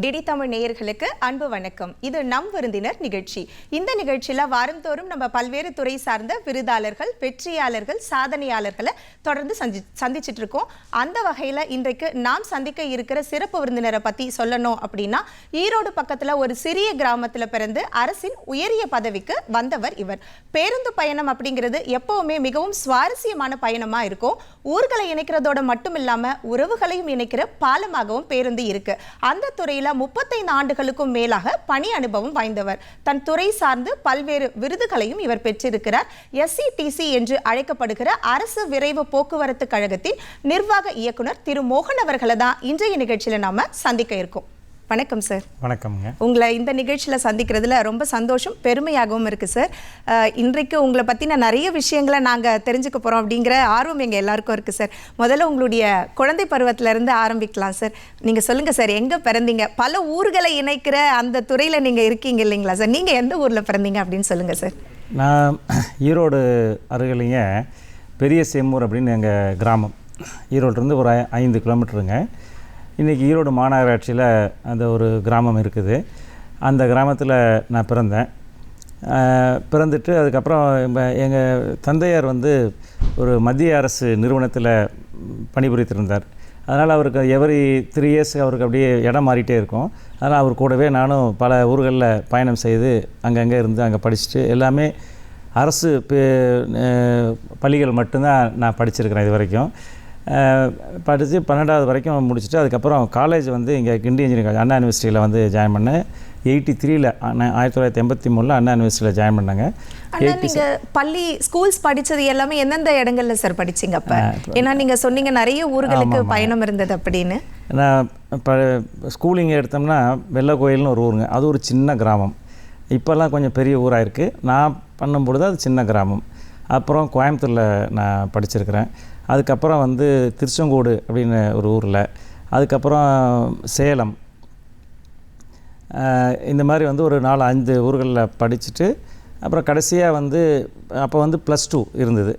DD Tamil நேயர்களுக்கு அன்பு வணக்கம். இது நம் விருந்தினர் நிகழ்ச்சி. இந்த நிகழ்ச்சியில வாரந்தோறும் நம்ம பல்வேறு துறை சார்ந்த விருதாளர்கள், வெற்றியாளர்கள், சாதனையாளர்களை தொடர்ந்து சந்திச்சிட்டு இருக்கோம். அந்த வகையில இன்றைக்கு நாம் சந்திக்க இருக்கிற சிறப்பு விருந்தினரை பத்தி சொல்லணும் அப்படின்னா, ஈரோடு பக்கத்துல ஒரு சிறிய கிராமத்துல பிறந்து அரசின் உயரிய பதவிக்கு வந்தவர் இவர். பேருந்து பயணம் அப்படிங்கிறது எப்பவுமே மிகவும் சுவாரஸ்யமான பயணமா இருக்கும். ஊர்களை இணைக்கிறதோட மட்டும் இல்லாம உறவுகளையும் இணைக்கிற பாலமாகவும் பேருந்து இருக்கு. அந்த துறையில 35 ஆண்டுகளுக்கும் மேலாக பணி அனுபவம் வாய்ந்தவர். தன் துறை சார்ந்து பல்வேறு விருதுகளையும் இவர் பெற்றிருக்கிறார். SCTC என்று அழைக்கப்படுகிற அரசு விரைவு போக்குவரத்து கழகத்தின் நிர்வாக இயக்குனர் திரு மோகன் அவர்களை தான் இன்றைய நிகழ்ச்சியில நாம சந்திக்க இருக்கோம். வணக்கம் சார். வணக்கம்ங்க. உங்களை இந்த நிகழ்ச்சியில் சந்திக்கிறதுல ரொம்ப சந்தோஷம், பெருமையாகவும் இருக்குது சார். இன்றைக்கு உங்களை பற்றின நிறைய விஷயங்களை நாங்கள் தெரிஞ்சுக்க போகிறோம் அப்படிங்கிற ஆர்வம் எங்கள் எல்லாருக்கும் இருக்குது சார். முதல்ல உங்களுடைய குழந்தை பருவத்திலேருந்து ஆரம்பிக்கலாம் சார். நீங்கள் சொல்லுங்கள் சார், எங்கே பிறந்தீங்க? பல ஊர்களை இணைக்கிற அந்த துறையில் நீங்கள் இருக்கீங்க இல்லைங்களா சார்? நீங்கள் எந்த ஊரில் பிறந்தீங்க அப்படின்னு சொல்லுங்கள் சார். நான் ஈரோடு அருகிலேங்க பெரிய சேமூர் அப்படின்னு எங்கள் கிராமம். ஈரோட்டிலேருந்து ஒரு 5 கிலோமீட்டருங்க. இன்றைக்கி ஈரோடு மாநகராட்சியில் அந்த ஒரு கிராமம் இருக்குது. அந்த கிராமத்தில் நான் பிறந்தேன். பிறந்துட்டு அதுக்கப்புறம் எங்கள் தந்தையார் ஒரு மத்திய அரசு நிறுவனத்தில் பணிபுரித்திருந்தார். அதனால் அவருக்கு எவரி 3 இயர்ஸ் அவருக்கு அப்படியே இடம் மாறிட்டே இருக்கும். அதனால் அவர் கூடவே நானும் பல ஊர்களில் பயணம் செய்து அங்கங்கே இருந்து அங்கே படிச்சுட்டு எல்லாமே அரசு பள்ளிகள் மட்டும்தான் நான் படிச்சிருக்கிறேன் இது வரைக்கும். படித்து 12வது வரைக்கும் முடிச்சுட்டு அதுக்கப்புறம் காலேஜ் இங்கே கிண்டி இன்ஜினியரிங் காலேஜ் அண்ணா யூனிவர்சிட்டியில் ஜாயின் பண்ணேன். 83ல் 1983ல் அண்ணா யூனிவர்சிட்டியில் ஜாயின் பண்ணேங்க. நீங்கள் பள்ளி ஸ்கூல்ஸ் படித்தது எல்லாமே எந்தெந்த இடங்கள்ல சார் படிச்சிங்க அப்போ? ஏன்னா நீங்கள் சொன்னீங்க நிறைய ஊர்களுக்கு பயணம் இருந்தது அப்படின்னு. நான் இப்போ ஸ்கூலிங் எடுத்தோம்னா வெள்ளக்கோயில்னு ஒரு ஊருங்க. அது ஒரு சின்ன கிராமம். இப்போல்லாம் கொஞ்சம் பெரிய ஊராக இருக்குது. நான் பண்ணும்பொழுது அது சின்ன கிராமம். அப்புறம் கோயம்புத்தூரில் நான் படிச்சிருக்கிறேன். அதுக்கப்புறம் திருச்செங்கோடு அப்படின்னு ஒரு ஊரில், அதுக்கப்புறம் சேலம், இந்த மாதிரி ஒரு 4-5 ஊர்களில் படிச்சுட்டு அப்புறம் கடைசியாக அப்போ +2 இருந்தது.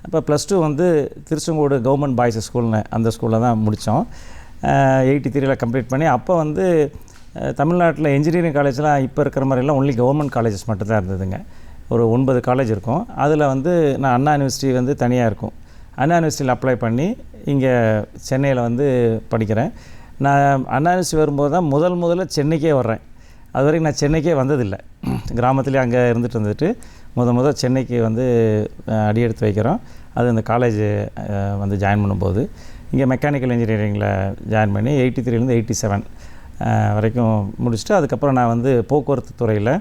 அப்போ +2 திருச்செங்கோடு கவர்மெண்ட் பாய்ஸ் ஸ்கூல்னு அந்த ஸ்கூலில் தான் முடித்தோம். 83ல் கம்ப்ளீட் பண்ணி அப்போ தமிழ்நாட்டில் இன்ஜினியரிங் காலேஜ்லாம் இப்போ இருக்கிற மாதிரிலாம் ஒன்லி கவர்மெண்ட் காலேஜஸ் மட்டும்தான் இருந்ததுங்க. ஒரு 9 காலேஜ் இருக்கும். அதில் நான் அண்ணா யூனிவர்சிட்டி தனியாக இருக்கும். அண்ணா யூனிவர்சிட்டியில் அப்ளை பண்ணி இங்கே சென்னையில் படிக்கிறேன். நான் அண்ணா யூனிவர்சிட்டி வரும்போது தான் முதல்ல சென்னைக்கே வர்றேன். அது வரைக்கும் நான் சென்னைக்கே வந்ததில்லை. கிராமத்துலேயே அங்கே இருந்துட்டு முதல் சென்னைக்கு அடியெடுத்து வைக்கிறோம். அது இந்த காலேஜ் ஜாயின் பண்ணும்போது இங்கே மெக்கானிக்கல் இன்ஜினியரிங்கில் ஜாயின் பண்ணி 83லேருந்து 87 வரைக்கும் முடிச்சுட்டு அதுக்கப்புறம் நான் போக்குவரத்து துறையில்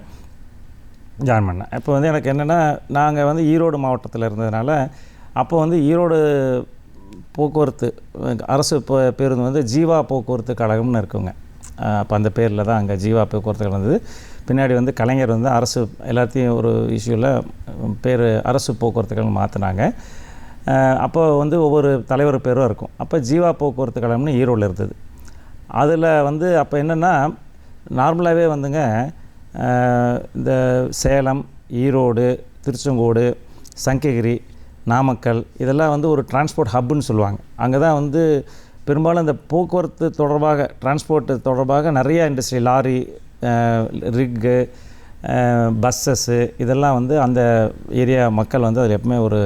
ஜாயின் பண்ணேன். இப்போ எனக்கு என்னென்னா, நாங்கள் ஈரோடு மாவட்டத்தில் இருந்ததுனால அப்போ ஈரோடு போக்குவரத்து அரசு பேருந்து ஜீவா போக்குவரத்து கழகம்னு இருக்குங்க. அப்போ அந்த பேரில் தான் அங்கே ஜீவா போக்குவரத்து கழகம் இருந்தது. பின்னாடி கலைஞர் அரசு எல்லாத்தையும் ஒரு இஷ்யூவில் பேர் அரசு போக்குவரத்து கழகம் மாற்றினாங்க. அப்போ ஒவ்வொரு தலைவர் பேரும் இருக்கும். அப்போ ஜீவா போக்குவரத்து கழகம்னு ஈரோடில் இருந்தது. அதில் அப்போ என்னென்னா, நார்மலாகவே இந்த சேலம், ஈரோடு, திருச்செங்கோடு, சங்ககிரி, நாமக்கல் இதெல்லாம் ஒரு டிரான்ஸ்போர்ட் ஹப்புன்னு சொல்லுவாங்க. அங்கே தான் பெரும்பாலும் இந்த போக்குவரத்து தொடர்பாக டிரான்ஸ்போர்ட் தொடர்பாக நிறையா இண்டஸ்ட்ரி, லாரி, ரிக்கு, பஸ்ஸஸ்ஸு இதெல்லாம் அந்த ஏரியா மக்கள் அதில் எப்பவுமே ஒரு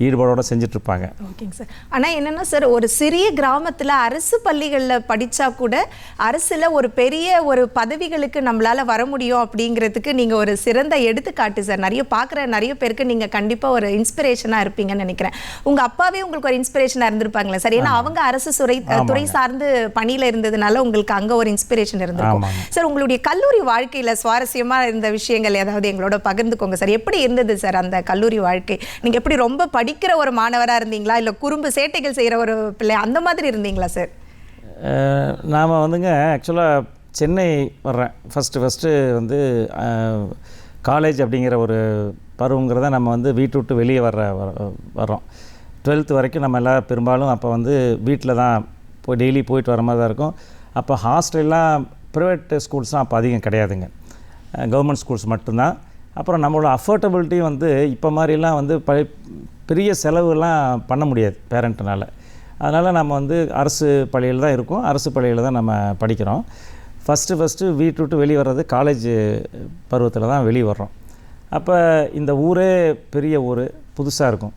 ஈடுபாடோடு செஞ்சிட்ருப்பாங்க. ஓகேங்க சார். ஆனால் என்னென்னா சார், ஒரு சிறிய கிராமத்தில் அரசு பள்ளிகளில் படித்தா கூட அரசில் ஒரு பெரிய ஒரு பதவிகளுக்கு நம்மளால் வர முடியும் அப்படிங்கிறதுக்கு நீங்கள் ஒரு சிறந்த எடுத்துக்காட்டு சார். நிறைய பேருக்கு நீங்கள் கண்டிப்பாக ஒரு இன்ஸ்பிரேஷனாக இருப்பீங்கன்னு நினைக்கிறேன். உங்கள் அப்பாவே உங்களுக்கு ஒரு இன்ஸ்பிரேஷனாக இருந்திருப்பாங்களே சார்? ஏன்னா அவங்க அரசு துறை சார்ந்து பணியில் இருந்ததுனால உங்களுக்கு அங்கே ஒரு இன்ஸ்பிரேஷன் இருந்திருக்கும் சார். உங்களுடைய கல்லூரி வாழ்க்கையில் சுவாரஸ்யமாக இருந்த விஷயங்கள் ஏதாவது எங்களோட பகிர்ந்துக்கோங்க சார். எப்படி இருந்தது சார் அந்த கல்லூரி வாழ்க்கை? நீங்கள் எப்படி ரொம்ப படிக்கிற ஒரு மாணவராக இருந்தீங்களா, இல்லை குறும்பு சேட்டைகள் செய்கிற ஒரு பிள்ளை அந்த மாதிரி இருந்தீங்களா சார்? நாம் ஆக்சுவலாக சென்னை வர்றேன் ஃபஸ்ட்டு காலேஜ் அப்படிங்கிற ஒரு பருவங்கிறத நம்ம வீட்டை விட்டு வெளியே வர்றோம். 12th வரைக்கும் நம்ம எல்லாம் பெரும்பாலும் அப்போ வீட்டில் தான் டெய்லி போயிட்டு வர மாதிரி தான் இருக்கும். அப்போ ஹாஸ்டல்லாம் ப்ரைவேட் ஸ்கூல்ஸ்லாம் அப்போ அதிகம் கிடையாதுங்க, கவர்மெண்ட் ஸ்கூல்ஸ் மட்டும்தான். அப்புறம் நம்மளோட அஃபோர்டபிலிட்டி வந்து இப்போ மாதிரிலாம் வந்து பெரிய செலவுலாம் பண்ண முடியாது பேரண்ட்னால். அதனால் நம்ம வந்து அரசு பள்ளியில் தான் இருக்கோம், அரசு பள்ளியில் தான் நம்ம படிக்கிறோம். ஃபஸ்ட்டு வீட்டு விட்டு வெளியே வர்றது காலேஜ் பருவத்தில் தான் வெளியே வர்றோம். அப்போ இந்த ஊரே பெரிய ஊர், புதுசாக இருக்கும்.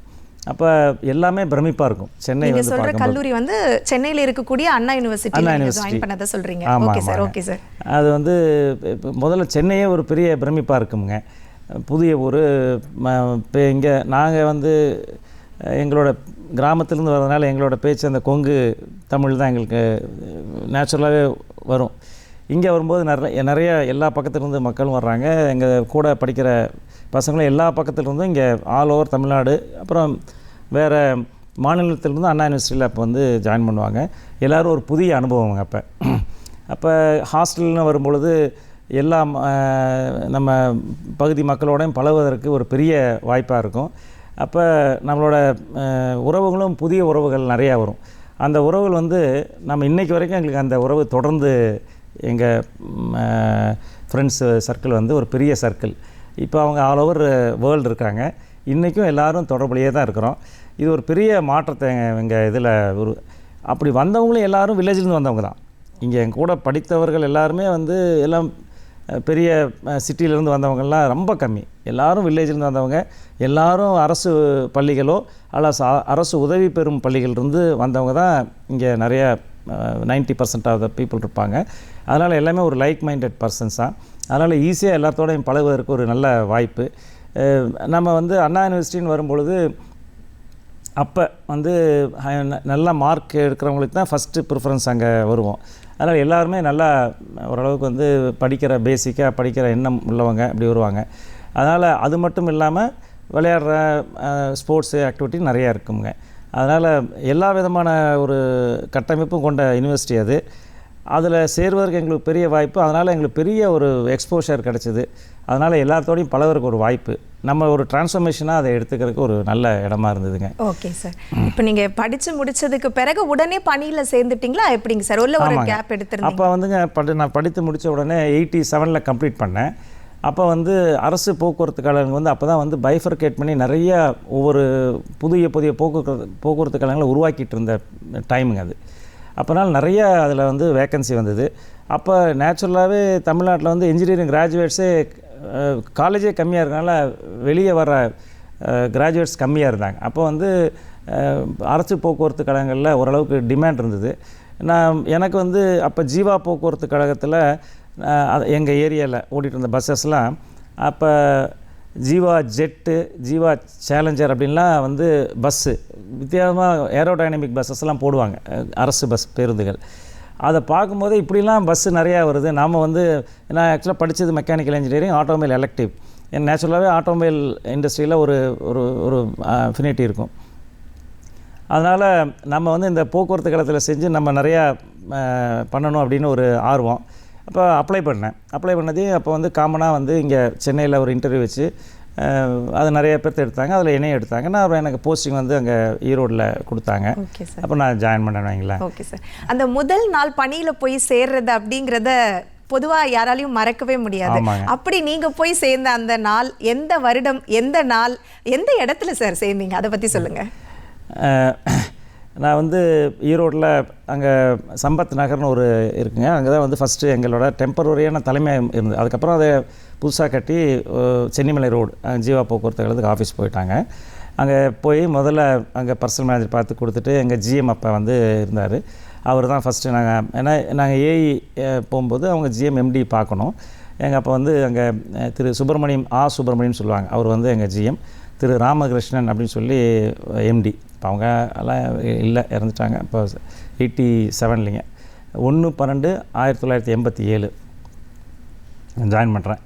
அப்போ எல்லாமே பிரமிப்பாக இருக்கும். சென்னை வந்து சொல்கிற கல்லூரி வந்து சென்னையில் இருக்கக்கூடிய அண்ணா யூனிவர்சிட்டி ஜாயின் பண்ணதை சொல்கிறீங்க. Okay sir, okay sir. அது வந்து முதல்ல சென்னையே ஒரு பெரிய பிரமிப்பாக இருக்குங்க. புதிய ஊர். இப்போ இங்கே நாங்கள் வந்து எங்களோட கிராமத்திலேருந்து வர்றதுனால எங்களோட பேச்சு அந்த கொங்கு தமிழ் தான் எங்களுக்கு நேச்சுரலாகவே வரும். இங்கே வரும்போது நிறைய எல்லா பக்கத்துலேருந்து மக்களும் வர்றாங்க. எங்கள் கூட படிக்கிற பசங்களும் எல்லா பக்கத்துலேருந்தும் இங்கே ஆல் ஓவர் தமிழ்நாடு, அப்புறம் வேறு மாநிலத்திலேருந்து அண்ணா யூனிவர்சிட்டியில் அப்போ வந்து ஜாயின் பண்ணுவாங்க. எல்லோரும் ஒரு புதிய அனுபவங்க. அப்போ ஹாஸ்டல்னு வரும்பொழுது எல்லாம் நம்ம பகுதி மக்களோடையும் பழகுவதற்கு ஒரு பெரிய வாய்ப்பாக இருக்கும். அப்போ நம்மளோட உறவுகளும் புதிய உறவுகள் நிறையா வரும். அந்த உறவுகள் வந்து நம்ம இன்றைக்கி வரைக்கும் எங்களுக்கு அந்த உறவு தொடர்ந்து எங்கள் ஃப்ரெண்ட்ஸு சர்க்கிள் வந்து ஒரு பெரிய சர்க்கிள். இப்போ அவங்க ஆல் ஓவர் வேர்ல்டு இருக்காங்க. இன்றைக்கும் எல்லோரும் தொடர்புலையே தான் இருக்கிறோம். இது ஒரு பெரிய மாற்றத்தை எங்கள் இதில் அப்படி வந்தவங்களும் எல்லோரும் வில்லேஜ்லேருந்து வந்தவங்க தான். இங்கே எங்கள் கூட படித்தவர்கள் எல்லாருமே வந்து எல்லாம் பெரிய சிட்டியிலேருந்து வந்தவங்கள்லாம் ரொம்ப கம்மி. எல்லோரும் வில்லேஜ்லேருந்து வந்தவங்க, எல்லோரும் அரசு பள்ளிகளோ அல்லது அரசு உதவி பெறும் பள்ளிகளிலிருந்து வந்தவங்க தான் இங்கே நிறைய 90% ஆஃப் த பீப்புள் இருப்பாங்க. அதனால் எல்லாமே ஒரு லைக் மைண்டட் பர்சன்ஸ் தான். அதனால் ஈஸியாக எல்லாத்தோடையும் பழகுவதற்கு ஒரு நல்ல வாய்ப்பு. நம்ம வந்து அண்ணா யூனிவர்சிட்டின்னு வரும்பொழுது அப்போ வந்து நல்ல மார்க் எடுக்கிறவங்களுக்கு தான் ஃபஸ்ட்டு ப்ரிஃபரன்ஸ் அங்கே வருவோம். அதனால் எல்லாருமே நல்லா ஓரளவுக்கு வந்து பேசிக்காக படிக்கிற எண்ணம் உள்ளவங்க அப்படி வருவாங்க. அதனால் அது மட்டும் இல்லாமல் விளையாடுற ஸ்போர்ட்ஸு ஆக்டிவிட்டி நிறையா இருக்குங்க. அதனால் எல்லா விதமான ஒரு கட்டமைப்பும் கொண்ட யூனிவர்சிட்டி அது. அதில் சேர்வதற்கு எங்களுக்கு பெரிய வாய்ப்பு. அதனால் எங்களுக்கு பெரிய ஒரு எக்ஸ்போஷர் கிடச்சிது. அதனால் எல்லாத்தோடையும் பழகுறதுக்கு ஒரு வாய்ப்பு, நம்ம ஒரு டிரான்ஸ்ஃபர்மேஷனாக அதை எடுத்துக்கிறதுக்கு ஒரு நல்ல இடமா இருந்ததுங்க. Okay sir. இப்போ நீங்கள் படித்து முடித்ததுக்கு பிறகு உடனே பணியில் சேர்ந்துட்டிங்களா எப்படிங்க சார்? ஒரு கேப் எடுத்துருந்தீங்க? அப்போ வந்துங்க நான் படித்து முடித்த உடனே 87 கம்ப்ளீட் பண்ணேன். அப்போ வந்து அரசு போக்குவரத்து கழகங்கள் வந்து அப்போ தான் வந்து பைஃபர்கேட் பண்ணி நிறைய ஒவ்வொரு புதிய போக்குவரத்து கழகங்களை உருவாக்கிட்டு இருந்த டைமுங்க அது. அப்போனால நிறைய அதில் வந்து வேக்கன்சி வந்தது. அப்போ நேச்சுரலாகவே தமிழ்நாட்டில் வந்து இன்ஜினியரிங் கிராஜுவேட்ஸே காலேஜே கம்மியாக இருக்கனால வெளியே வர கிராஜுவேட்ஸ் கம்மியாக இருந்தாங்க. அப்போ வந்து அரசு போக்குவரத்து கழகங்களில் ஓரளவுக்கு டிமாண்ட் இருந்தது. எனக்கு வந்து அப்போ ஜீவா போக்குவரத்து கழகத்தில் எங்கள் ஏரியாவில் ஓடிட்டு இருந்த பஸ்ஸஸ்லாம் அப்போ ஜீவா ஜெட்டு, ஜீவா சேலஞ்சர் அப்படின்லாம் வந்து பஸ்ஸு வித்தியாசமாக ஏரோடைனமிக் பஸ்ஸஸ்லாம் போடுவாங்க, அரசு பஸ் பேருந்துகள். அதை பார்க்கும்போது இப்படிலாம் பஸ்ஸு நிறையா வருது. நாம் வந்து நான் ஆக்சுவலாக படித்தது மெக்கானிக்கல் இன்ஜினியரிங், ஆட்டோமொபைல் எலக்டிவ். என் நேச்சுரலாகவே ஆட்டோமொபைல் இண்டஸ்ட்ரியில் ஒரு ஒரு அஃபினிட்டி இருக்கும். அதனால் நம்ம வந்து இந்த போக்குவரத்து கழகத்தில் செஞ்சு நம்ம நிறையா பண்ணணும் அப்படின்னு ஒரு ஆர்வம். அப்போ அப்ளை பண்ணதே அப்போ வந்து காமனாக வந்து இங்கே சென்னையில் ஒரு இன்டர்வியூ வச்சு அது நிறைய பேர்த்து எடுத்தாங்க. அதில் என்னையும் எடுத்தாங்க. நான் எனக்கு போஸ்டிங் வந்து அங்கே ஈரோடில் கொடுத்தாங்க. அப்போ நான் ஜாயின் பண்ணேன். Okay sir. அந்த முதல் நாள் பணியில் போய் சேர்றது அப்படிங்கிறத பொதுவாக யாராலையும் மறக்கவே முடியாது. அப்படி நீங்கள் போய் சேர்ந்த அந்த நாள், எந்த வருடம், எந்த நாள், எந்த இடத்துல சார் சேர்ந்தீங்க, அதை பற்றி சொல்லுங்கள். நான் வந்து ஈரோட்டில் அங்கே சம்பத் நகர்னு ஒரு இருக்குங்க. அங்கே தான் வந்து ஃபஸ்ட்டு எங்களோட டெம்பரரியான தலைமையாக இருந்தது. அதுக்கப்புறம் அதை புதுசாக கட்டி சென்னிமலை ரோடு ஜீவா போக்குவரத்து கழகத்துக்கு ஆஃபீஸ் போயிட்டாங்க. அங்கே போய் முதல்ல அங்கே பர்சனல் மேனேஜர் பார்த்து கொடுத்துட்டு எங்கள் ஜிஎம் அப்போ வந்து இருந்தார். அவர் தான் ஃபஸ்ட்டு நாங்கள் ஏஇ போகும்போது அவங்க ஜிஎம் எம்டி பார்க்கணும். எங்கள் அப்போ வந்து அங்கே திரு சுப்பிரமணியம் சொல்லுவாங்க. அவர் வந்து எங்கள் ஜிஎம். திரு ராமகிருஷ்ணன் அப்படின்னு சொல்லி எம்டி. இப்போ அவங்க எல்லாம் இல்லை, இறந்துட்டாங்க. இப்போ 87 1/12/1987 ஜாயின் பண்ணுறேன்.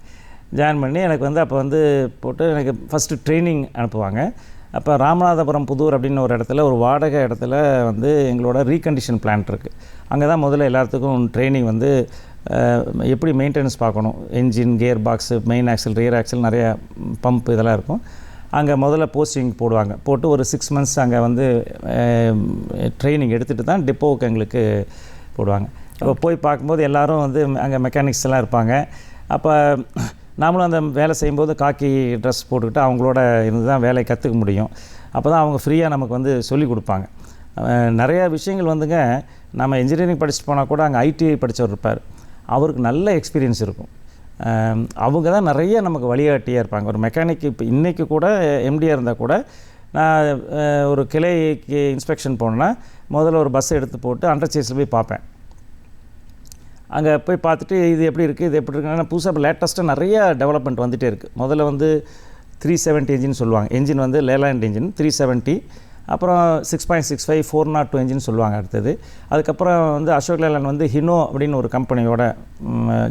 ஜாயின் பண்ணி எனக்கு வந்து அப்போ வந்து போட்டு எனக்கு ஃபஸ்ட்டு ட்ரைனிங் அனுப்புவாங்க. அப்போ ராமநாதபுரம் புதூர் அப்படின்னு ஒரு இடத்துல, ஒரு வாடகை இடத்துல வந்து எங்களோட ரீகண்டிஷன் பிளான்ட் இருக்குது. அங்கே தான் முதல்ல எல்லாத்துக்கும் ட்ரைனிங் வந்து எப்படி மெயின்டெனன்ஸ் பார்க்கணும், engine, gear box, main axle, rear axle, நிறைய பம்ப் இதெல்லாம் இருக்கும். அங்கே முதல்ல போஸ்டிங் போட்டு ஒரு 6 months அங்கே வந்து ட்ரைனிங் எடுத்துகிட்டு தான் டிப்போவுக்கு எங்களுக்கு போடுவாங்க. இப்போ போய் பார்க்கும்போது எல்லோரும் வந்து அங்கே மெக்கானிக்ஸ் எல்லாம் இருப்பாங்க. அப்போ நாமளும் அந்த வேலை செய்யும்போது காக்கி ட்ரெஸ் போட்டுக்கிட்டு அவங்களோட இருந்து தான் வேலையை கற்றுக்க முடியும். அப்போ தான் அவங்க ஃப்ரீயாக நமக்கு வந்து சொல்லிக் கொடுப்பாங்க. நிறையா விஷயங்கள் வந்துங்க, நம்ம இன்ஜினியரிங் படிச்சுட்டு போனால் கூட அங்கே ஐடிஐ படித்தவர் இருப்பார், அவருக்கு நல்ல எக்ஸ்பீரியன்ஸ் இருக்கும். அவங்க தான் நிறைய நமக்கு வழிகாட்டியாக இருப்பாங்க. ஒரு மெக்கானிக் இப்போ இன்றைக்கி கூட எம்டியாக இருந்தால் கூட நான் ஒரு கிளைக்கு இன்ஸ்பெக்ஷன் போனேன்னா முதல்ல ஒரு பஸ்ஸை எடுத்து போட்டு அண்டர்சேஸில் போய் பார்ப்பேன். அங்கே போய் பார்த்துட்டு இது எப்படி இருக்குது, இது எப்படி இருக்குன்னா புதுசாக இப்போ லேட்டஸ்ட்டாக நிறைய டெவலப்மெண்ட் வந்துகிட்டே இருக்குது. முதல்ல வந்து 370 என்ஜின் சொல்லுவாங்க. என்ஜின் வந்து லேலாண்ட் என்ஜின் 370, அப்புறம் 6.65 402 என்ஜின் சொல்லுவாங்க அடுத்தது. அதுக்கப்புறம் வந்து அசோக் லேலாண்ட் வந்து ஹினோ அப்படின்னு ஒரு கம்பெனியோட,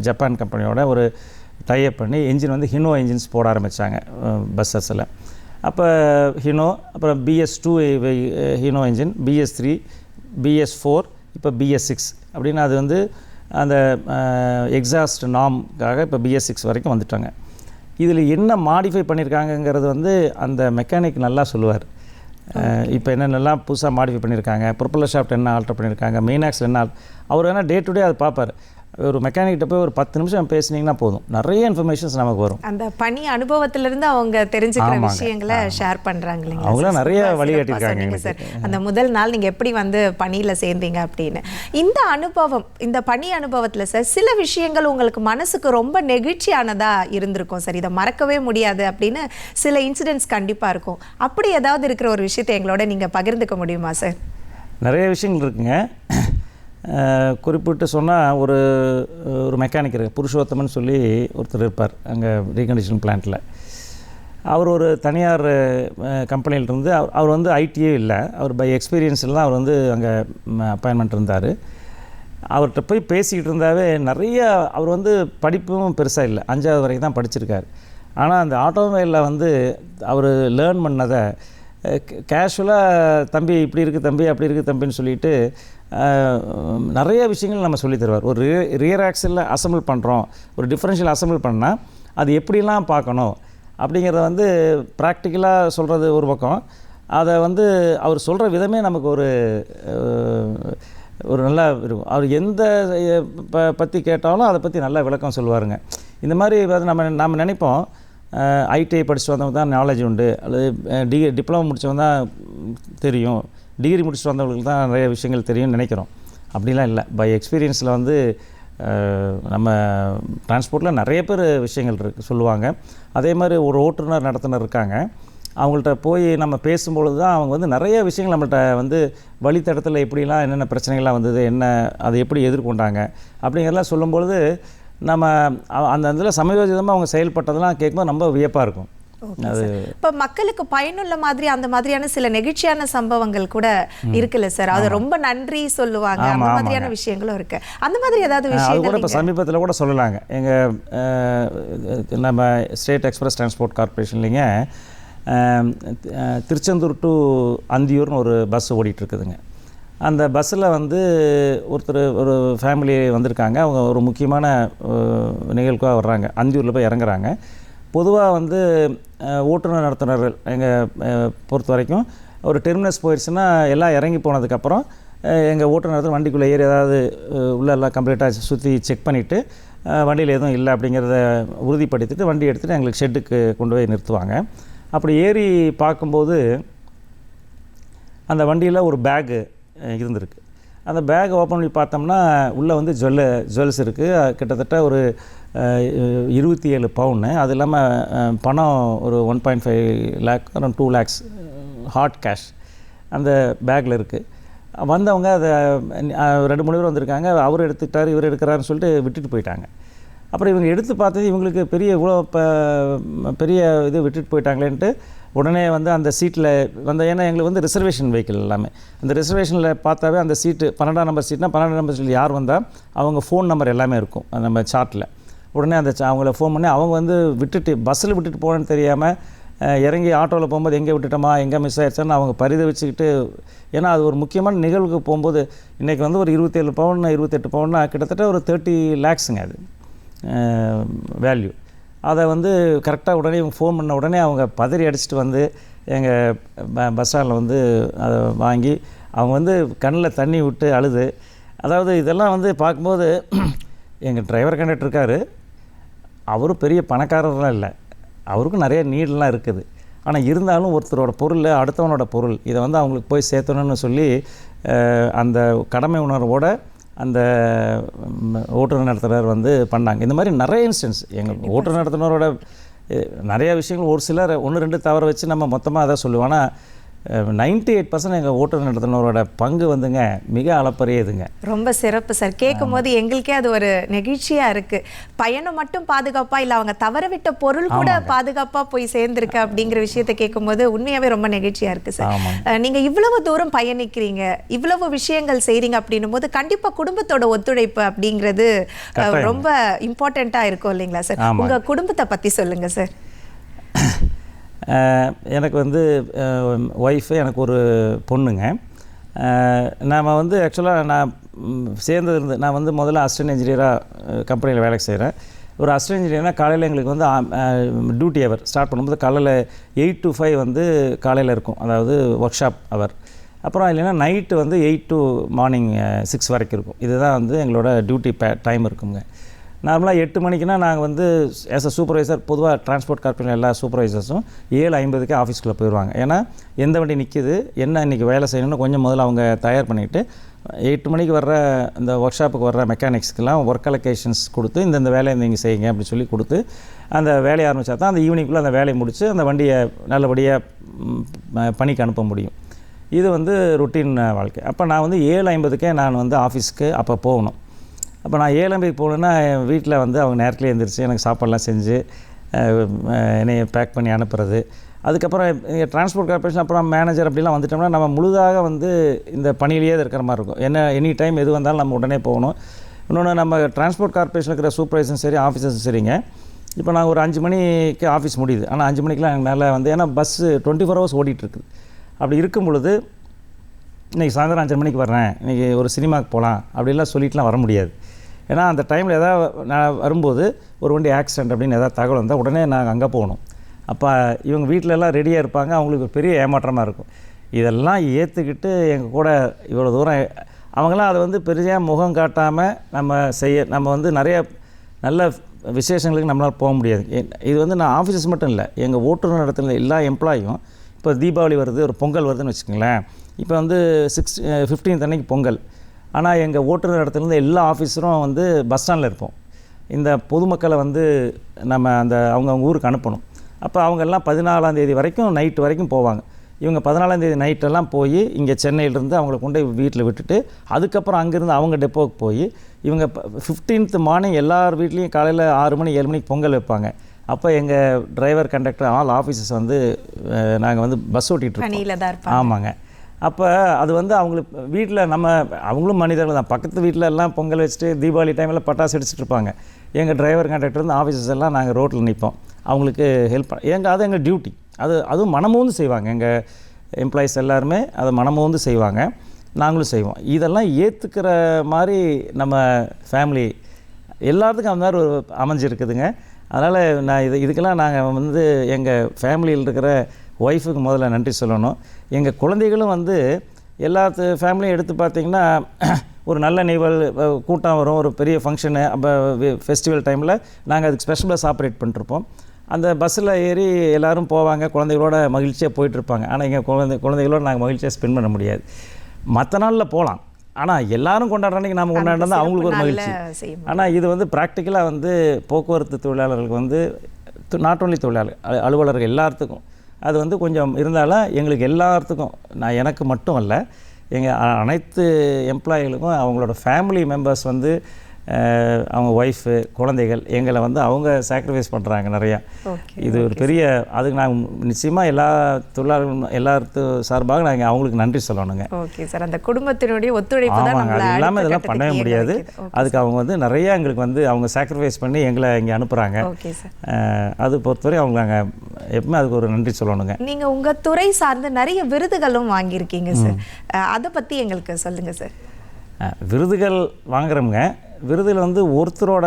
ஜப்பான் கம்பெனியோட ஒரு டைப் பண்ணி என்ஜின் வந்து ஹினோ என்ஜின்ஸ் போட ஆரம்பித்தாங்க பஸ்ஸஸில். அப்போ ஹினோ, அப்புறம் BS2 Hino engine, BS3, BS4, இப்போ BS6 அப்படின்னு அது வந்து அந்த எக்ஸாஸ்ட் நாம்காக இப்போ BS6 வரைக்கும் வந்துட்டாங்க. இதில் என்ன மாடிஃபை பண்ணியிருக்காங்கங்கிறது வந்து அந்த மெக்கானிக் நல்லா சொல்லுவார். இப்போ என்னென்னலாம் புதுசாக மாடிஃபை பண்ணியிருக்காங்க, ப்ரொப்பல்லர் ஷாஃப்ட் என்ன ஆல்டர் பண்ணியிருக்காங்க, மெயின் ஆக்ஸில் என்ன அவர் வேணால் டே டு டே அதை பார்ப்பார். ஒரு மெக்கானிக்கிட்ட போய் ஒரு 10 நிமிஷம் பேசினீங்கன்னா போதும், நிறைய இன்ஃபர்மேஷன்ஸ் நமக்கு வரும். அந்த பணி அனுபவத்திலிருந்து அவங்க தெரிஞ்சுக்கிற விஷயங்களை ஷேர் பண்ணுறாங்க இல்லைங்க. அவங்களாம் நிறைய வழிகாட்டியிருக்காங்க சார். அந்த முதல் நாள் நீங்கள் எப்படி வந்து பணியில் சேர்ந்தீங்க அப்படின்னு, இந்த அனுபவம், இந்த பணி அனுபவத்தில் சார் சில விஷயங்கள் உங்களுக்கு மனசுக்கு ரொம்ப நெகிழ்ச்சியானதாக இருந்திருக்கும் சார், இதை மறக்கவே முடியாது அப்படின்னு சில இன்சிடென்ட்ஸ் கண்டிப்பாக இருக்கும். அப்படி ஏதாவது இருக்கிற ஒரு விஷயத்தை எங்களோட நீங்கள் பகிர்ந்துக்க முடியுமா சார்? நிறைய விஷயங்கள் இருக்குங்க. குறிப்பிட்டு சொன்னால் ஒரு மெக்கானிக் இருக்குது, புருஷோத்தமன் சொல்லி ஒருத்தர் இருப்பார் அங்கே ரீகண்டிஷன் பிளான்ட்டில். அவர் ஒரு தனியார் கம்பெனியிலிருந்து அவர் வந்து ஐடியே இல்லை, அவர் பை எக்ஸ்பீரியன்ஸ்லாம் அவர் வந்து அங்கே அப்பாயின்மெண்ட் இருந்தார். அவர்கிட்ட போய் பேசிக்கிட்டு இருந்தாவே நிறைய, அவர் வந்து படிப்பும் பெருசாக இல்லை, 5வது வரைக்கும் தான் படிச்சிருக்கார். ஆனால் அந்த ஆட்டோமொபைலில் வந்து அவர் லேர்ன் பண்ணதை கேஷுவலாக தம்பி இப்படி இருக்குது தம்பி அப்படி இருக்குது தம்பின்னு சொல்லிட்டு நிறைய விஷயங்கள் நம்ம சொல்லி தருவார். ஒரு ரியர் ஆக்சிலில் அசம்பிள் பண்ணுறோம், ஒரு டிஃபரன்ஷியல் அசம்பிள் பண்ணால் அது எப்படிலாம் பார்க்கணும் அப்படிங்கிறத வந்து ப்ராக்டிக்கலாக சொல்கிறது ஒரு பக்கம், அதை வந்து அவர் சொல்கிற விதமே நமக்கு ஒரு நல்லா இருக்கும். அவர் எந்த பற்றி கேட்டாலும் அதை பற்றி நல்லா விளக்கம் சொல்லுவாருங்க. இந்த மாதிரி நம்ம நினைப்போம் ஐடிஐ படிச்சுட்டு வந்தவங்க தான் நாலேஜ் உண்டு, அல்லது டிப்ளமோ முடித்தவங்க தான் தெரியும், டிகிரி முடிச்சுட்டு வந்தவங்களுக்கு தான் நிறைய விஷயங்கள் தெரியும்னு நினைக்கிறோம். அப்படிலாம் இல்லை. பை எக்ஸ்பீரியன்ஸில் வந்து நம்ம டிரான்ஸ்போர்ட்டில் நிறைய பேர் விஷயங்கள் சொல்லுவாங்க. அதே மாதிரி ஒரு ஓட்டுநர் நடத்துனர் இருக்காங்க, அவங்கள்ட்ட போய் நம்ம பேசும்பொழுது தான் அவங்க வந்து நிறைய விஷயங்கள் நம்மள்கிட்ட வந்து வழித்தடத்தில் எப்படிலாம் என்னென்ன பிரச்சனைகள்லாம் வந்தது, என்ன அதை எப்படி எதிர்கொண்டாங்க அப்படிங்கிறதெல்லாம் சொல்லும்பொழுது நம்ம அந்த இதில் சமயோஜிதமாக அவங்க செயல்பட்டதெல்லாம் கேட்கும்போது ரொம்ப வியப்பாக இருக்கும். அது இப்போ மக்களுக்கு பயனுள்ள மாதிரி அந்த மாதிரியான சில நெகிழ்ச்சியான சம்பவங்கள் கூட இருக்குல்ல சார், அது ரொம்ப நன்றி சொல்லுவாங்க, அந்த மாதிரியான விஷயங்களும் இருக்கு. அந்த மாதிரி ஏதாவது விஷயம் கூட இப்போ சமீபத்தில் கூட சொல்லலாங்க. எங்கள் நம்ம ஸ்டேட் எக்ஸ்பிரஸ் டிரான்ஸ்போர்ட் கார்பரேஷன்லிங்க திருச்செந்தூர் டு அந்தியூர்னு ஒரு பஸ் ஓடிட்டுருக்குதுங்க. அந்த பஸ்ஸில் வந்து ஒரு ஃபேமிலி வந்திருக்காங்க. அவங்க ஒரு முக்கியமான நிகழ்வுக்காக வர்றாங்க, அந்தியூரில் போய் இறங்குறாங்க. பொதுவாக வந்து ஓட்டுநர் நடத்துனர்கள் எங்கள் பொறுத்த வரைக்கும் ஒரு டெர்மினஸ் போயிடுச்சுன்னா எல்லாம் இறங்கி போனதுக்கப்புறம் எங்கள் ஓட்டுநர் வண்டிக்குள்ளே ஏறி ஏதாவது உள்ளெல்லாம் கம்ப்ளீட்டாக சுற்றி செக் பண்ணிவிட்டு வண்டியில் எதுவும் இல்லை அப்படிங்கிறத உறுதிப்படுத்திட்டு வண்டி எடுத்துகிட்டு எங்களுக்கு ஷெட்டுக்கு கொண்டு போய் நிறுத்துவாங்க. அப்படி ஏறி பார்க்கும்போது அந்த வண்டியில் ஒரு பேகு இருந்திருக்கு. அந்த பேக் ஓப்பன் பண்ணி பார்த்தோம்னா உள்ளே வந்து ஜுவல்ஸ் இருக்குது, கிட்டத்தட்ட ஒரு 27 பவுன்னு. அது இல்லாமல் பணம் ஒரு 1.5 lakh, around 2 lakhs hard cash அந்த பேக்கில் இருக்குது. வந்தவங்க அதை 2-3 பேர் வந்திருக்காங்க, அவர் எடுத்துக்கிட்டார் இவர் எடுக்கிறாருன்னு சொல்லிட்டு விட்டுட்டு போயிட்டாங்க. அப்புறம் இவங்க எடுத்து பார்த்தது இவங்களுக்கு இவ்வளோ பெரிய இது விட்டுட்டு போயிட்டாங்களேன்ட்டு உடனே வந்து அந்த சீட்டில் ஏன்னா எங்களுக்கு வந்து ரிசர்வேஷன் வெஹிக்கிள் எல்லாமே, அந்த ரிசர்வேஷனில் பார்த்தாவே அந்த சீட்டு 12ஆம் நம்பர் சீட்னா 12ஆம் நம்பர் சீட்டில் யார் வந்தால் அவங்க ஃபோன் நம்பர் எல்லாமே இருக்கும் நம்ம சார்ட்டில். உடனே அவங்கள ஃபோன் பண்ணி அவங்க வந்து பஸ்ஸில் விட்டுட்டு போனேன்னு தெரியாமல் இறங்கி ஆட்டோவில் போகும்போது எங்கே விட்டுட்டோமா, எங்கே மிஸ் ஆகிடுச்சான்னு அவங்க பரிதவிச்சுக்கிட்டு, ஏன்னா அது ஒரு முக்கியமான நிகழ்வுக்கு போகும்போது இன்றைக்கி வந்து ஒரு 27 பவுன் 28 பவுன்னா கிட்டத்தட்ட ஒரு 30 lakhsங்க அது வேல்யூ. அதை வந்து கரெக்டாக உடனே இவங்க ஃபோன் பண்ண உடனே அவங்க பதறி அடிச்சுட்டு வந்து எங்கள் பஸ் ஸ்டாண்டில் வந்து அதை வாங்கி அவங்க வந்து கண்ணில் தண்ணி விட்டு அழுது அதாவது இதெல்லாம் வந்து பார்க்கும்போது எங்கள் டிரைவர் கண்டக்டர் இருக்கார், அவரும் பெரிய பணக்காரர்லாம் இல்லை, அவருக்கும் நிறைய நீடெலாம் இருக்குது. ஆனால் இருந்தாலும் ஒருத்தரோட பொருள் அடுத்தவனோட பொருள் இதை வந்து அவங்களுக்கு போய் சேர்த்தணும்னு சொல்லி அந்த கடமை உணர்வோட அந்த ஓட்டுநர் நடத்துனர் வந்து பண்ணாங்க. இந்த மாதிரி நிறைய இன்ஸ்டன்ஸ் எங்கள் ஓட்டுநர் நடத்துனரோட நிறையா விஷயங்கள் ஒரு சிலர் 1-2 தவற வச்சு நம்ம மொத்தமாக அதை சொல்லுவோம். ஆனால் 98% எங்கள் ஓட்டுநர் நடத்துனரோட பங்கு வந்துங்க மிக அளப்பரியதுங்க. ரொம்ப சிறப்பு சார். கேட்கும் போது எங்களுக்கே அது ஒரு நெகிழ்ச்சியாக இருக்குது. பயணம் மட்டும் பாதுகாப்பாக இல்லை, அவங்க தவற விட்ட பொருள் கூட பாதுகாப்பாக போய் சேர்ந்துருக்கு அப்படிங்கிற விஷயத்தை கேட்கும்போது உண்மையாகவே ரொம்ப நெகிழ்ச்சியாக இருக்குது சார். நீங்கள் இவ்வளவு தூரம் பயணிக்கிறீங்க, இவ்வளவு விஷயங்கள் செய்கிறீங்க அப்படின்னும் போது கண்டிப்பாக குடும்பத்தோட ஒத்துழைப்பு அப்படிங்கிறது ரொம்ப இம்பார்ட்டண்ட்டாக இருக்கும் இல்லைங்களா சார்? உங்கள் குடும்பத்தை பற்றி சொல்லுங்கள் சார். எனக்கு வந்து ஒய்ஃபு, எனக்கு ஒரு பொண்ணுங்க. நாம் வந்து ஆக்சுவலாக நான் சேர்ந்ததுலேருந்து நான் வந்து முதல்ல அசிஸ்டன்ட் இன்ஜினியராக கம்பெனியில் வேலைக்கு செய்கிறேன். ஒரு அசிஸ்டன்ட் இன்ஜினியர்னால் காலையில் எங்களுக்கு வந்து டியூட்டி ஹவர் ஸ்டார்ட் பண்ணும்போது காலையில் 8 to 5 வந்து காலையில் இருக்கும், அதாவது ஒர்க் ஷாப் ஹவர். அப்புறம் இல்லைன்னா நைட்டு வந்து 8 to மார்னிங் 6 வரைக்கும் இருக்கும். இதுதான் வந்து எங்களோட டியூட்டி டைம் இருக்குங்க. நார்மலாக 8 மணிக்குனா நாங்கள் வந்து ஆஸ் அ சூப்பர்வைசர், பொதுவாக டிரான்ஸ்போர்ட் கார்பரேஷன் எல்லா சூப்பர்வைசர்ஸும் 7:50க்கு ஆஃபீஸ்க்குள்ளே போயிடுவாங்க. ஏன்னா எந்த வண்டி நிற்கிது, என்ன இன்றைக்கி வேலை செய்யணும்னு கொஞ்சம் முதல்ல அவங்க தயார் பண்ணிவிட்டு 8 மணிக்கு வர்ற இந்த ஒர்க் ஷாப்புக்கு வர்ற மெக்கானிக்ஸ்க்கெலாம் ஒர்க் அலோகேஷன்ஸ் கொடுத்து இந்த வேலையை நீங்கள் செய்யுங்க அப்படி சொல்லி கொடுத்து அந்த வேலையை ஆரம்பித்தா தான் அந்த ஈவினிங்குள்ளே அந்த வேலையை முடித்து அந்த வண்டியை நல்லபடியாக பணிக்கு அனுப்ப முடியும். இது வந்து ரொட்டீன் வாழ்க்கை. அப்போ நான் வந்து 7:50க்கே நான் வந்து ஆஃபீஸ்க்கு அப்போ போகணும். அப்போ நான் 7:50 போகணுன்னா என் வீட்டில் வந்து அவங்க நேரத்துலேயே எழுந்திரிச்சு எனக்கு சாப்பாடெலாம் செஞ்சு என்னைய பேக் பண்ணி அனுப்புறது. அதுக்கப்புறம் டிரான்ஸ்போர்ட் கார்பரேஷன் அப்புறம் மேனேஜர் அப்படிலாம் வந்துட்டோம்னா நம்ம முழுதாக வந்து இந்த பணியிலேயே இருக்கிற மாதிரி இருக்கும். என்ன எனி டைம் எது வந்தாலும் நம்ம உடனே போகணும். இன்னொன்று, நம்ம டிரான்ஸ்போர்ட் கார்பரேஷன் இருக்கிற சூப்பர்வைசரும் சரி ஆஃபீஸர்ஸும் சரிங்க, இப்போ நான் ஒரு 5 மணிக்கு ஆஃபீஸ் முடியுது, ஆனால் 5 மணிக்கெலாம் என்னால் வந்து, ஏன்னா பஸ்ஸு 24 hours ஓடிட்டுருக்குது. அப்படி இருக்கும் பொழுது இன்றைக்கி சாயந்தரம் 5 மணிக்கு வர்றேன், இன்றைக்கி ஒரு சினிமாவுக்கு போகலாம் அப்படிலாம் சொல்லிட்டுலாம் வர முடியாது. ஏன்னா அந்த டைமில் எதாவது நான் வரும்போது ஒரு வண்டி ஆக்சிடென்ட் அப்படின்னு எதாவது தகவல் வந்தால் உடனே நாங்கள் அங்கே போகணும். அப்போ இவங்க வீட்டிலலாம் ரெடியாக இருப்பாங்க, அவங்களுக்கு ஒரு பெரிய ஏமாற்றமாக இருக்கும். இதெல்லாம் ஏற்றுக்கிட்டு எங்கள் கூட இவ்வளோ தூரம் அவங்களாம் அதை வந்து பெருசாக முகம் காட்டாமல் நம்ம வந்து நிறைய நல்ல விசேஷங்களுக்கு நம்மளால் போக முடியாது. இது வந்து நான் ஆஃபீஸஸ் மட்டும் இல்லை, எங்கள் ஓட்டுநர் இடத்துல எல்லா எம்ப்ளாயும், இப்போ தீபாவளி வருது, ஒரு பொங்கல் வருதுன்னு வச்சுக்கோங்களேன். இப்போ வந்து 15th அன்னைக்கு பொங்கல், ஆனால் எங்கள் ஓட்டுநர் இடத்துலேருந்து எல்லா ஆஃபீஸரும் வந்து பஸ் ஸ்டாண்டில் இருப்போம். இந்த பொதுமக்களை வந்து நம்ம அவங்க ஊருக்கு அனுப்பணும். அப்போ அவங்கெல்லாம் 14ஆம் தேதி வரைக்கும் நைட்டு வரைக்கும் போவாங்க. இவங்க 14ஆம் தேதி நைட்டெல்லாம் போய் இங்கே சென்னையிலேருந்து அவங்கள கொண்டு வீட்டில் விட்டுட்டு அதுக்கப்புறம் அங்கேருந்து அவங்க டெப்போவுக்கு போய் இவங்க 15th மார்னிங் எல்லார் வீட்லேயும் காலையில் 6 மணி 7 மணிக்கு பொங்கல் வைப்பாங்க. அப்போ எங்கள் டிரைவர் கண்டக்டர் ஆல் ஆஃபீஸர்ஸ் வந்து நாங்கள் வந்து பஸ் ஓட்டிகிட்ருக்கோம். ஆமாங்க. அப்போ அது வந்து அவங்களுக்கு வீட்டில் அவங்களும் மனிதர்கள் தான். பக்கத்து வீட்டில் எல்லாம் பொங்கல் வச்சுட்டு தீபாவளி டைமில் பட்டாசு அடிச்சுட்டு இருப்பாங்க. எங்கள் டிரைவர் கண்டக்டர் வந்து ஆஃபீஸர்ஸ் எல்லாம் நாங்கள் ரோட்டில் நிற்போம், அவங்களுக்கு ஹெல்ப் அது எங்கள் டியூட்டி. அதுவும் மனமோந்து செய்வாங்க. எங்கள் எம்ப்ளாயீஸ் எல்லாருமே அதை மனமோந்து செய்வாங்க, நாங்களும் செய்வோம். இதெல்லாம் ஏற்றுக்கிற மாதிரி நம்ம ஃபேமிலி எல்லாத்துக்கும் அந்த மாதிரி ஒரு அமைஞ்சிருக்குதுங்க. அதனால் நான் இதுக்கெல்லாம் நாங்கள் வந்து எங்கள் ஃபேமிலியில் இருக்கிற ஒய்ஃபுக்கு முதல்ல நன்றி சொல்லணும். எங்கள் குழந்தைகளும் வந்து எல்லா ஃபேமிலியும் எடுத்து பார்த்திங்கன்னா ஒரு நல்ல நிகழ்வு கூட்டம் வரும், ஒரு பெரிய ஃபங்க்ஷனு, அப்போ ஃபெஸ்டிவல் டைமில் நாங்கள் அதுக்கு ஸ்பெஷல் பஸ் ஆப்ரேட் பண்ணிட்டுருப்போம். அந்த பஸ்ஸில் ஏறி எல்லோரும் போவாங்க, குழந்தைகளோட மகிழ்ச்சியாக போயிட்டுருப்பாங்க. ஆனால் எங்கள் குழந்தைகளோட நாங்கள் மகிழ்ச்சியாக ஸ்பெண்ட் பண்ண முடியாது. மற்ற நாளில் போகலாம், ஆனால் எல்லாரும் கொண்டாடுற அன்றைக்கி நம்ம கொண்டாடுறது அவங்களுக்கு ஒரு மகிழ்ச்சி. ஆனால் இது வந்து ப்ராக்டிக்கலாக வந்து போக்குவரத்து தொழிலாளர்களுக்கு வந்து நாட் ஓன்லி தொழிலாளர் அலுவலர்கள் எல்லாத்துக்கும் அது வந்து கொஞ்சம் இருந்தாலும் எங்களுக்கு எல்லாத்துக்கும், எனக்கு மட்டும் அல்ல, எங்கள் அனைத்து எம்ப்ளாயிகளுக்கும் அவங்களோட ஃபேமிலி மெம்பர்ஸ் வந்து அவங்க ஒய்ஃபு குழந்தைகள் எங்களை வந்து அவங்க சாக்ரிஃபைஸ் பண்ணுறாங்க நிறையா. இது ஒரு பெரிய அதுக்கு நாங்கள் நிச்சயமாக எல்லா தொழிலாளர்களும் எல்லாத்து சார்பாக நாங்கள் அவங்களுக்கு நன்றி சொல்லணுங்க. ஓகே சார், அந்த குடும்பத்தினுடைய ஒத்துழைப்பு தான். ஆமாங்க, அது இல்லாமல் இதெல்லாம் பண்ணவே முடியாது. அதுக்கு அவங்க வந்து நிறையா எங்களுக்கு வந்து அவங்க சாக்ரிஃபைஸ் பண்ணி எங்களை இங்கே அனுப்புகிறாங்க. ஓகே சார், அது பொறுத்தவரை அவங்க நாங்கள் எப்பவுமே அதுக்கு ஒரு நன்றி சொல்லணுங்க. நீங்கள் உங்கள் துறை சார்ந்து நிறைய விருதுகளும் வாங்கியிருக்கீங்க சார், அதை பற்றி எங்களுக்கு சொல்லுங்கள் சார். விருதுகள் வாங்குறோங்க. விருதில் வந்து ஒருத்தரோட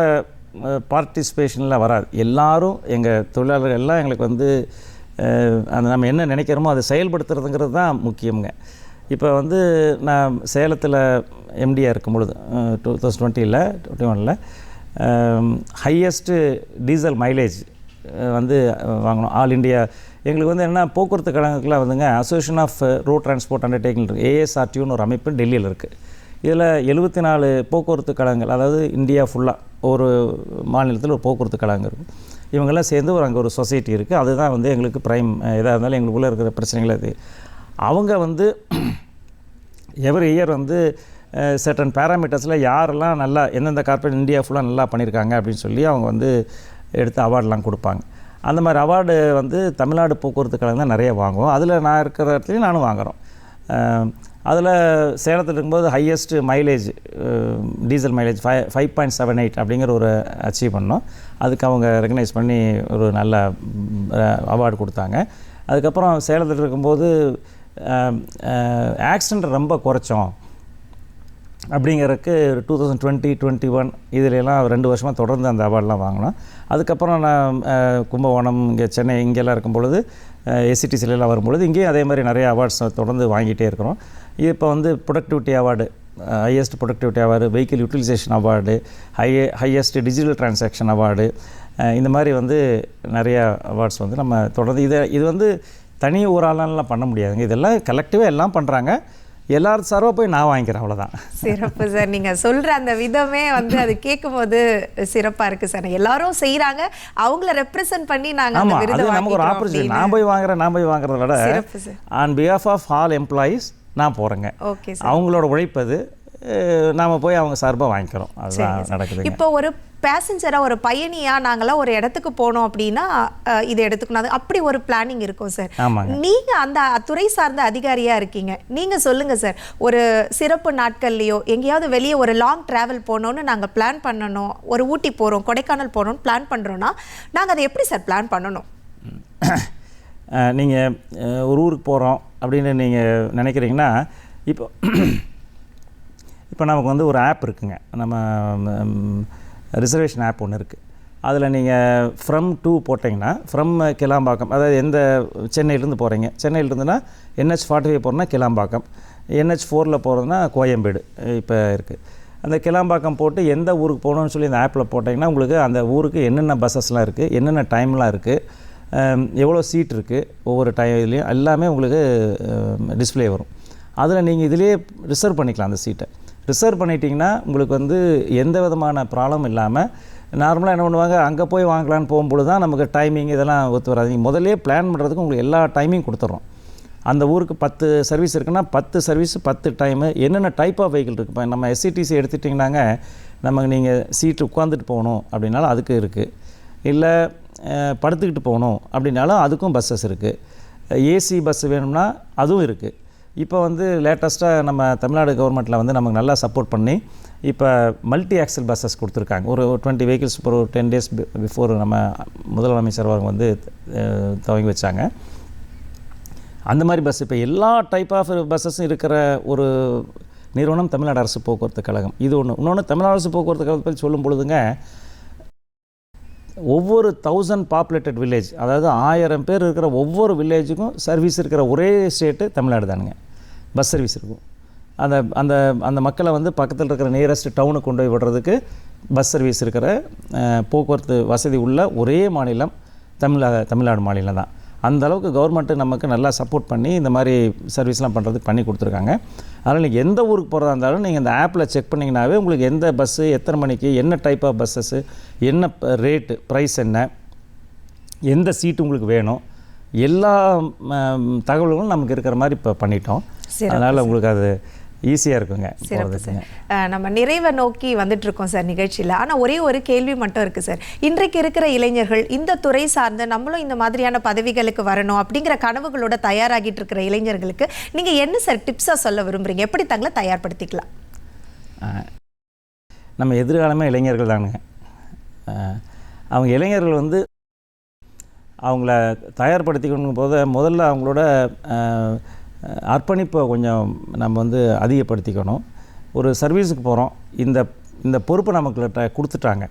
பார்ட்டிசிபேஷனில் வராது, எல்லாரும் எங்கள் தொழிலாளர்கள் எல்லாம் எங்களுக்கு வந்து அந்த நம்ம என்ன நினைக்கிறோமோ அதை செயல்படுத்துறதுங்கிறது தான் முக்கியங்க. இப்போ வந்து நான் சேலத்தில் எம்டியாக இருக்கும் பொழுது 2021 ஹையஸ்ட்டு டீசல் மைலேஜ் வந்து வாங்கினோம் ஆல் இண்டியா. எங்களுக்கு வந்து என்ன போக்குவரத்து கழகத்தில் வந்துங்க association of road transport undertaking இருக்குது, ASRTUன்னு ஒரு அமைப்பு டெல்லியில் இருக்குது. இதில் 74 போக்குவரத்து கழகங்கள், அதாவது இந்தியா ஃபுல்லாக ஒரு மாநிலத்தில் ஒரு போக்குவரத்து கழகம் இருக்குது. இவங்கெல்லாம் சேர்ந்து அங்கே ஒரு சொசைட்டி இருக்குது. அதுதான் வந்து எங்களுக்கு ப்ரைம் எதாக இருந்தாலும் எங்களுக்குள்ளே இருக்கிற பிரச்சனைகள் அது. அவங்க வந்து எவ்ரி இயர் வந்து சர்டன் பேராமீட்டர்ஸில் யாரெல்லாம் நல்லா எந்தெந்த கார்ப்பரேட் இந்தியா ஃபுல்லாக நல்லா பண்ணியிருக்காங்க அப்படின்னு சொல்லி அவங்க வந்து எடுத்து அவார்டெலாம் கொடுப்பாங்க. அந்த மாதிரி அவார்டு வந்து தமிழ்நாடு போக்குவரத்து கழகம் தான் நிறைய வாங்குவோம். அதில் நான் இருக்கிற இடத்துலையும் நானும் வாங்குகிறோம். அதில் சேலத்தில் இருக்கும்போது ஹையஸ்ட் மைலேஜ் டீசல் மைலேஜ் 5.78 அப்படிங்கிற ஒரு அச்சீவ் பண்ணோம். அதுக்கு அவங்க ரெகனைஸ் பண்ணி ஒரு நல்ல அவார்டு கொடுத்தாங்க. அதுக்கப்புறம் சேலத்தில் இருக்கும்போது ஆக்சிடெண்ட் ரொம்ப குறைச்சோம் அப்படிங்கிறதுக்கு 2020-21 இதிலெல்லாம் 2 வருஷமாக தொடர்ந்து அந்த அவார்டெலாம் வாங்கினோம். அதுக்கப்புறம் நான் கும்பகோணம் இங்கே சென்னை இங்கெல்லாம் இருக்கும் பொழுது SCTCலாம் வரும்பொழுது இங்கேயும் அதே மாதிரி நிறைய அவார்ட்ஸ் தொடர்ந்து வாங்கிட்டே இருக்கிறோம். இப்போ வந்து productivity award, highest productivity award, vehicle utilisation award, highest digital transaction award, இந்த மாதிரி வந்து நிறைய அவார்ட்ஸ் வந்து நம்ம தொடர்ந்து இது வந்து தனி ஒரு ஆளாலாம் பண்ண முடியாதுங்க. இதெல்லாம் கலெக்டிவாக எல்லாம் பண்ணுறாங்க. எல்லாரும் சார்பாக போய் நான் வாங்கிக்கிறேன், அவ்வளோதான். சிறப்பு சார். நீங்கள் சொல்கிற அந்த விதமே வந்து அது கேட்கும்போது சிறப்பாக இருக்குது சார். எல்லாரும் செய்கிறாங்க, அவங்கள ரெப்ரசன்ட் பண்ணி நாங்கள் ஆமாம், அது நமக்கு ஒரு ஆப்பர்ச்சுனிட்டி. நான் போய் வாங்குறத விட on behalf of all employees நான் போகிறேங்க. Okay sir. அவங்களோட உழைப்பது நாம் போய் அவங்க சார்பாக வாங்கிக்கிறோம். அதுதான் நடக்குது. இப்போ ஒரு பேசஞ்சராக ஒரு பயணியாக நாங்களாம் ஒரு இடத்துக்கு போனோம் அப்படின்னா இதை எடுத்துக்கணும், அது அப்படி ஒரு பிளானிங் இருக்கும் சார். நீங்கள் அந்த துறை சார்ந்த அதிகாரியாக இருக்கீங்க, நீங்கள் சொல்லுங்கள் சார். ஒரு சிறப்பு நாட்கள்லையோ எங்கேயாவது வெளியே ஒரு லாங் ட்ராவல் போகணுன்னு நாங்கள் பிளான் பண்ணணும், ஒரு ஊட்டி போகிறோம், கொடைக்கானல் போகிறோம்னு பிளான் பண்ணுறோன்னா நாங்கள் அதை எப்படி சார் பிளான் பண்ணணும்? நீங்கள் ஒரு ஊருக்கு போகிறோம் அப்படின்னு நீங்கள் நினைக்கிறீங்கன்னா, இப்போ நமக்கு வந்து ஒரு ஆப் இருக்குங்க, நம்ம ரிசர்வேஷன் ஆப் ஒன்று இருக்குது. அதில் நீங்கள் ஃப்ரம் டு போட்டிங்கன்னா, ஃப்ரம் கிளாம்பாக்கம், அதாவது எந்த சென்னையிலேருந்து போகிறீங்க, சென்னையிலேருந்துன்னா NH45 போகிறோன்னா கிளாம்பாக்கம், NH4 போகிறதுனா கோயம்பேடு இப்போ இருக்குது. அந்த கிளாம்பாக்கம் போட்டு எந்த ஊருக்கு போகணுன்னு சொல்லி அந்த ஆப்பில் போட்டிங்கன்னா உங்களுக்கு அந்த ஊருக்கு என்னென்ன பஸ்ஸஸ்லாம் இருக்குது, என்னென்ன டைம்லாம் இருக்குது, எவ்வளோ சீட் இருக்குது, ஒவ்வொரு டைம்லேயும் எல்லாமே உங்களுக்கு டிஸ்பிளே வரும். அதில் நீங்கள் இதிலே ரிசர்வ் பண்ணிக்கலாம். அந்த சீட்டை ரிசர்வ் பண்ணிட்டீங்கன்னா உங்களுக்கு வந்து எந்த விதமான ப்ராப்ளம் இல்லாமல் நார்மலாக என்ன பண்ணுவாங்க, அங்கே போய் வாங்கலான்னு போகும்பொழுது தான் நமக்கு டைமிங் இதெல்லாம் ஒத்து வராது. நீங்கள் முதலே பிளான் பண்ணுறதுக்கு உங்களுக்கு எல்லா டைமிங் கொடுத்துட்றோம். அந்த ஊருக்கு 10 சர்வீஸ் இருக்குன்னா 10 சர்வீஸ் 10 டைமு, என்னென்ன டைப் ஆஃப் வெஹிக்கிள் இருக்குது. இப்போ நம்ம SCTC எடுத்துட்டிங்கன்னாங்க, நமக்கு நீங்கள் சீட்டு உட்காந்துட்டு போகணும் அப்படின்னாலும் அதுக்கு இருக்குது, இல்லை படுத்துக்கிட்டு போகணும் அப்படின்னாலும் அதுக்கும் பஸ்ஸஸ் இருக்குது, ஏசி பஸ் வேணும்னா அதுவும் இருக்குது. இப்போ வந்து லேட்டஸ்ட்டாக நம்ம தமிழ்நாடு கவர்மெண்ட்டில் வந்து நமக்கு நல்லா சப்போர்ட் பண்ணி இப்போ மல்டி ஆக்சல் பஸ்ஸஸ் கொடுத்துருக்காங்க. ஒரு 20 வெஹிக்கிள்ஸ் ஒரு 10 days பிஃபோர் நம்ம முதலமைச்சர் அவங்க வந்து துவங்கி வச்சாங்க. அந்த மாதிரி பஸ் இப்போ எல்லா டைப் ஆஃப் பஸ்ஸஸும் இருக்கிற ஒரு நிறுவனம் தமிழ்நாடு அரசு போக்குவரத்து கழகம். இது இன்னொன்று தமிழ்நாடு அரசு போக்குவரத்து கழகத்தை பற்றி சொல்லும் பொழுதுங்க, ஒவ்வொரு 1000 பாப்புலேட்டட் வில்லேஜ், அதாவது 1000 பேர் இருக்கிற ஒவ்வொரு வில்லேஜுக்கும் சர்வீஸ் இருக்கிற ஒரே ஸ்டேட்டு தமிழ்நாடு தானுங்க. பஸ் சர்வீஸ் இருக்கும். அந்த அந்த அந்த மக்களை வந்து பக்கத்தில் இருக்கிற நியரஸ்ட் டவுனுக்கு கொண்டு போய் விடுறதுக்கு பஸ் சர்வீஸ் இருக்கிற போக்குவரத்து வசதி உள்ள ஒரே மாநிலம் தமிழ்நாடு மாநிலம் தான். அந்த அளவுக்கு கவர்மெண்ட்டு நமக்கு நல்லா சப்போர்ட் பண்ணி இந்த மாதிரி சர்வீஸ்லாம் பண்ணுறதுக்கு பண்ணி கொடுத்துருக்காங்க. அதனால் நீங்கள் எந்த ஊருக்கு போகிறதா இருந்தாலும் நீங்கள் இந்த ஆப்பில் செக் பண்ணிங்கனாவே உங்களுக்கு எந்த பஸ்ஸு, எத்தனை மணிக்கு, என்ன டைப் ஆஃப் பஸ்ஸஸ்ஸு, என்ன ரேட்டு, ப்ரைஸ் என்ன, எந்த சீட்டு உங்களுக்கு வேணும், எல்லா தகவல்களும் நமக்கு இருக்கிற மாதிரி இப்போ பண்ணிட்டோம். அதனால் உங்களுக்கு அது ஈஸியாக இருக்குங்க. நம்ம நிறைவை நோக்கி வந்துட்டு இருக்கோம் சார் நிகழ்ச்சியில். ஆனால் ஒரே ஒரு கேள்வி மட்டும் இருக்குது சார். இன்றைக்கு இருக்கிற இளைஞர்கள் இந்த துறை சார்ந்த நம்மளும் இந்த மாதிரியான பதவிகளுக்கு வரணும் அப்படிங்கிற கனவுகளோட தயாராகிட்டு இருக்கிற இளைஞர்களுக்கு நீங்கள் என்ன சார் டிப்ஸாக சொல்ல விரும்புகிறீங்க? எப்படி தங்களை தயார்படுத்திக்கலாம்? நம்ம எதிர்காலமே இளைஞர்கள் தானுங்க. அவங்க இளைஞர்கள் வந்து அவங்கள தயார்படுத்திக்கணும் போது முதல்ல அவங்களோட அர்ப்பணிப்பை கொஞ்சம் நம்ம வந்து அதிகப்படுத்திக்கணும். ஒரு சர்வீஸுக்கு போகிறோம், இந்த பொறுப்பு நமக்கு கொடுத்துட்டாங்க,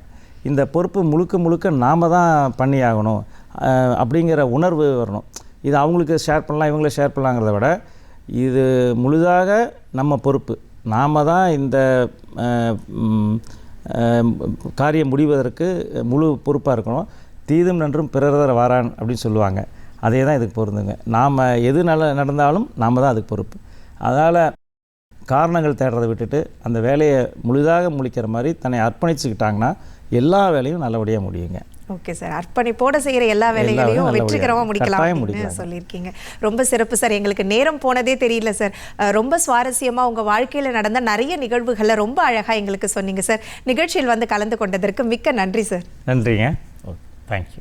இந்த பொறுப்பு முழுக்க நாம் தான் பண்ணி ஆகணும் அப்படிங்கிற உணர்வு வரணும். இது அவங்களுக்கு ஷேர் பண்ணலாம், இவங்களே ஷேர் பண்ணலாங்கிறத விட இது முழுதாக நம்ம பொறுப்பு, நாம் தான் இந்த காரியம் முடிவதற்கு முழு பொறுப்பாக இருக்கணும். தீதும் நன்றும் பிறர் வாரான் அப்படின்னு சொல்லுவாங்க. அதே தான் இதுக்கு பொருந்துங்க. நாம் எது நடந்தாலும் நாம் தான் அதுக்கு பொறுப்பு. அதனால் காரணங்கள் தேடுறதை விட்டுட்டு அந்த வேலையை முழுதாக முடிக்கிற மாதிரி தன்னை அர்ப்பணிச்சுக்கிட்டாங்கன்னா எல்லா வேலையும் நல்லபடியாக முடியுங்க. ஓகே சார், அர்ப்பணிப்போடு செய்கிற எல்லா வேலைகளையும் வெற்றிகரமாக முடிக்கலாம் அப்படின்னு சொல்லியிருக்கீங்க. ரொம்ப சிறப்பு சார். எங்களுக்கு நேரம் போனதே தெரியல சார். ரொம்ப சுவாரஸ்யமாக உங்கள் வாழ்க்கையில் நடந்த நிறைய நிகழ்வுகளை ரொம்ப அழகாக எங்களுக்கு சொன்னீங்க சார். நிகழ்ச்சியில் வந்து கலந்து கொண்டதற்கு மிக்க நன்றி சார். நன்றிங்க. தேங்க்யூ.